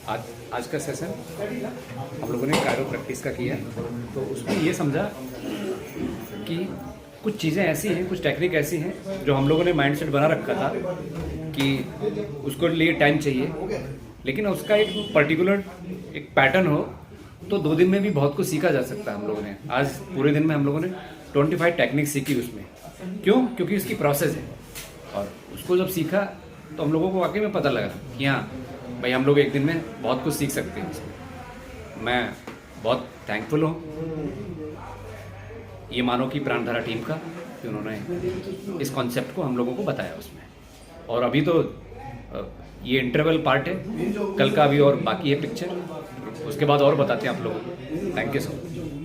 आज आज का सेशन हम लोगों ने कायरो प्रैक्टिस का किया, तो उसमें ये समझा कि कुछ चीज़ें ऐसी हैं, कुछ टेक्निक ऐसी हैं जो हम लोगों ने माइंड सेट बना रखा था कि उसको लिए टाइम चाहिए, लेकिन उसका एक पर्टिकुलर एक पैटर्न हो तो 2 दिन में भी बहुत कुछ सीखा जा सकता है। हम लोगों ने आज पूरे दिन में हम लोगों ने 25 टेक्निक सीखी उसमें। क्यों? क्योंकि उसकी प्रोसेस है, और उसको जब सीखा तो हम लोगों को वाकई में पता लगा कि हाँ भाई, हम लोग एक दिन में बहुत कुछ सीख सकते हैं इसमें। मैं बहुत थैंकफुल हूँ ये मानो की प्राणधारा टीम का कि उन्होंने इस कॉन्सेप्ट को हम लोगों को बताया उसमें। और अभी तो ये इंटरवल पार्ट है, कल का अभी और बाकी है पिक्चर, उसके बाद और बताते हैं आप लोगों को। Thank you so much.